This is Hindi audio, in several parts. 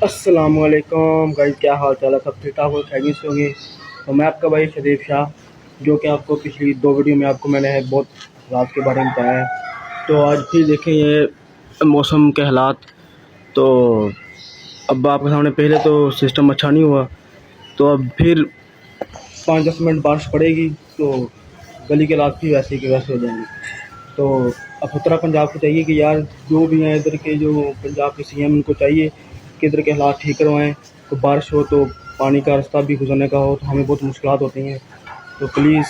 अस्सलामुअलैकुम गाइस, क्या हाल चाल है? सब ठीक ठाक हो, खैरियत से होंगे। तो मैं आपका भाई शरीफ शाह, जो कि आपको पिछली 2 वीडियो में आपको मैंने बहुत रात के बारे में बताया है। तो आज फिर देखें ये मौसम के हालात। तो अब आपके सामने पहले तो सिस्टम अच्छा नहीं हुआ, तो अब फिर 5-10 मिनट बारिश पड़ेगी तो गली के हालात फिर वैसे के वैसे हो जाएंगे। तो अब उत्तरा पंजाब को चाहिए कि यार जो भी हैं इधर के, जो पंजाब के सीएम, उनको चाहिए कि इधर के हालात ठीक करवाएं। तो बारिश हो तो पानी का रास्ता भी गुजरने का हो तो हमें बहुत मुश्किलात होती हैं। तो प्लीज़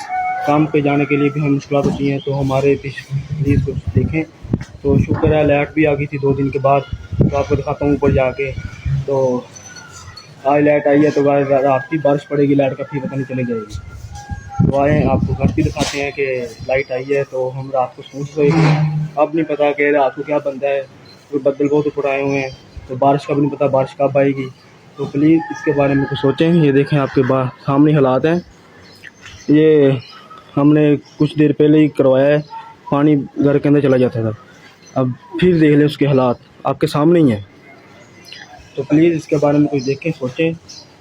काम पे जाने के लिए भी हमें मुश्किलात होती हैं, तो हमारे प्लीज़ कुछ देखें। तो शुक्र है लाइट भी आ गई थी 2 दिन के बाद। तो आपको दिखाता हूँ ऊपर जाके। तो आज लाइट आई है, तो रात की बारिश पड़ेगी, लाइट का फिर पता नहीं चली जाएगी। तो आए आपको घर भी दिखाते हैं कि लाइट आई है। तो हम रात को सोच रहे थे, अब नहीं पता कि रात को क्या बनता है। तो बदल बहुत ऊपर आए हुए हैं, तो बारिश का भी नहीं पता बारिश कब आएगी। तो प्लीज़ इसके बारे में कुछ सोचें। ये देखें आपके सामने हालात हैं। ये हमने कुछ देर पहले ही करवाया है, पानी घर के अंदर चला जाता था, अब फिर देख लें उसके हालात आपके सामने ही हैं। तो प्लीज़ इसके बारे में कुछ देखें, सोचें।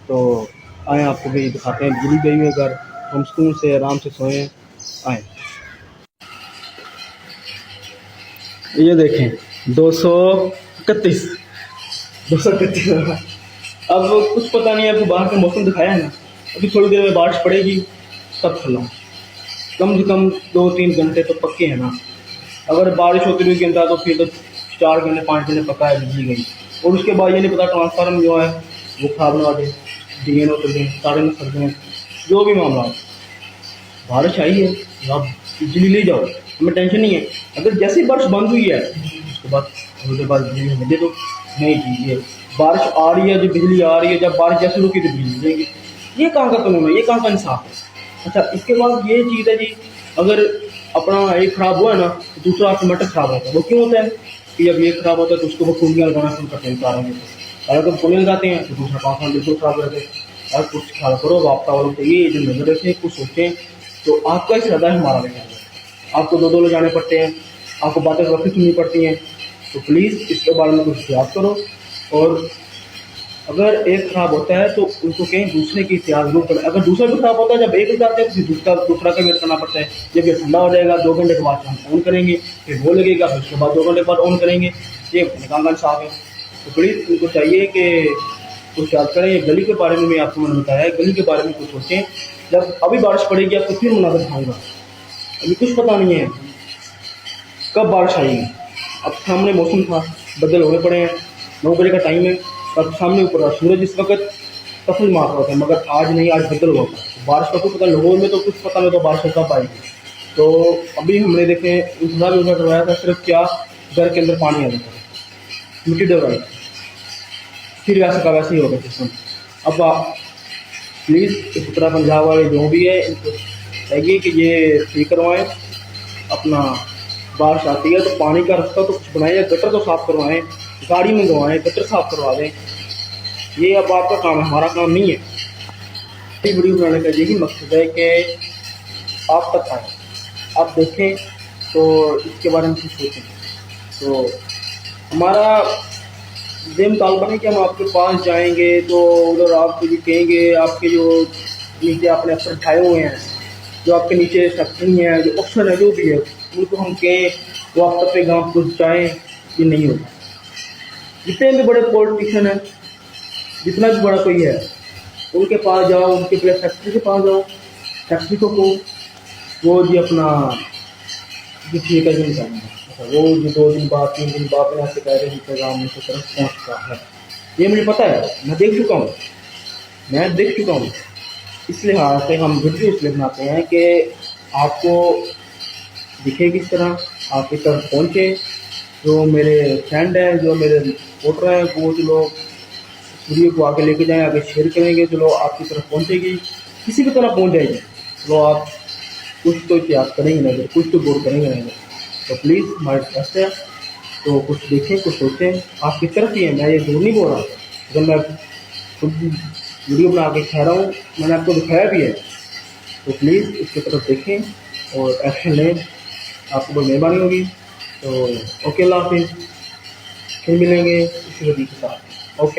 तो आए आपको भी दिखाते हैं। बिजली गई हुई है घर, हम सुकून से आराम से सोएं। आए ये देखें 231 231। अब कुछ पता नहीं है, आपको बाहर का मौसम दिखाया है ना, अभी थोड़ी देर में बारिश पड़ेगी तब चला। कम से कम 2-3 घंटे तो पक्के हैं ना। अगर बारिश होती रही घंटा तो फिर तो 4 घंटे 5 घंटे पक्का है बिजली गई। और उसके बाद ये नहीं पता ट्रांसफार्मर जो है वो खराब ना दे, डीएनओ चल दें, सारे में सर दें, जो भी मामला है। बारिश आई है, आप बिजली ले जाओ, हमें टेंशन नहीं है। अगर जैसे ही बारिश बंद हुई है उसके बाद थोड़ी देर बाद बिजली हमें दे दो। नहीं जी, ये बारिश आ रही है जो बिजली आ रही है, जब बारिश जैसे रुकी तो बिजली देगी। ये कहाँ का कानून है, ये कहाँ का इंसाफ है? अच्छा, इसके बाद ये चीज़ है जी, अगर अपना एक ख़राब हुआ है ना तो दूसरा ऑटोमेटिक ख़राब होता है। वो क्यों होता है कि जब ये ख़राब होता है तो उसको वो कुंडियाँ लगाना शुरू करते हैं तारों में। अगर कुंडियाँ लगाते हैं तो दूसरा पास बिल्कुल ख़राब करते हैं। अगर कुछ ख्याल करो, वापता वालों को ये जो नजर रखें, कुछ सोचें। तो आपका ही इरादा है, हमारा भी है। आपको दो ले जाने पड़ते हैं, आपको बातें वक्त सुननी पड़ती हैं। तो प्लीज़ इसके बारे में कुछ याद करो। और अगर एक ख़राब होता है तो उनको कहीं दूसरे की इhtiyat ज़रूर करें। अगर दूसरा भी ख़राब होता है, जब एक जाते हैं तो फिर दूसरा का वेट करना पड़ता है। जब ये ठंडा हो जाएगा 2 घंटे के बाद हम ऑन करेंगे, फिर वो लगेगा, फिर उसके बाद 2 घंटे बाद ऑन करेंगे। ये निकाल का इंसाफ है। तो प्लीज़ उनको चाहिए कि कुछ याद करें। ये गली के बारे में भी आपको मैंने बताया है, गली के बारे में कुछ सोचें। जब अभी बारिश पड़ेगी आपको फिर मुनाज़र दिखाऊंगा। अभी कुछ पता नहीं है कब बारिश आएगी। अब सामने मौसम था, बदल होने पड़े हैं, 9 बजे का टाइम है, अब सामने ऊपर सूरज इस वक्त तफल मार रहा था, मगर आज नहीं, आज बदल हुआ था। बारिश का कुछ पता, लाहौर में तो कुछ पता नहीं, तो बारिश कब आएगी। तो अभी हमने देखे इंतजार भी करवाया था, सिर्फ क्या घर के अंदर पानी आ जाता है, मिट्टी डर आई, फिर वैसे का वैसे ही होगा सिस्टम। अब आप प्लीज़ उत्तरा पंजाब वाले जो भी है इनको चाहिए कि ये ठीक करवाएं। अपना बारिश आती है तो पानी का रास्ता तो कुछ बनाए, गटर तो साफ़ करवाएं, गाड़ी मंगवाएं, गटर साफ़ करवा दें। ये अब आपका काम है, हमारा काम नहीं है। ये वीडियो बनाने का यही मकसद है कि आप तक आए, आप देखें तो इसके बारे में कुछ सोचें। तो हमारा ये मुतालबा है कि हम आपके पास जाएंगे तो उधर आपको भी कहेंगे, आपके जो नीचे आपने अफसर उठाए हुए हैं, जो आपके नीचे सेक्रेटरी हैं, जो अफसर है, जो भी है, उनको हम कहें वो आप तक गाँव पहुँचाएँ। ये नहीं होगा। जितने भी बड़े पॉलिटिशियन हैं, जितना भी बड़ा कोई है, उनके पास जाओ, उनके पहले सेक्रेटरी के पास जाओ, सेक्रेटरी को वो जी अपना जी ठीक है जी निकालना है। अच्छा, वो जी 2 दिन बाद 3 दिन बाद में आपसे कह रहे हैं पैगाम मेरे तरफ पहुँच चुका है। ये मुझे पता है, मैं देख चुका हूँ। इस लिहाज से हम वीडियो इसलिए बनाते हैं कि आपको दिखे किस तरह, आपकी तरफ पहुँचे। जो मेरे फ्रेंड हैं, जो मेरे रिपोर्टर हैं, वो चलो वीडियो को आगे लेके जाएँ, आगे शेयर करेंगे, चलो आपकी तरफ पहुँचेगी, किसी भी तरह पहुँच जाएगी। तो आप कुछ तो इतिहास करेंगे नजर, कुछ तो गौर करेंगे नजर। तो प्लीज़ हमारे रिक्वेस्ट है, तो कुछ देखें, कुछ सोचें। आपकी तरफ ही है, मैं ये दूर नहीं बोल रहा। जब मैं खुद वीडियो बना के कह रहा हूँ, मैंने आपको दिखाया भी है। तो प्लीज़ इसकी तरफ देखें और एक्शन लें, आपको बहुत मेहरबानी होगी। तो ओके, अल्लाह हाफिज़, फिर मिलेंगे इसी वीडियो के साथ। ओके।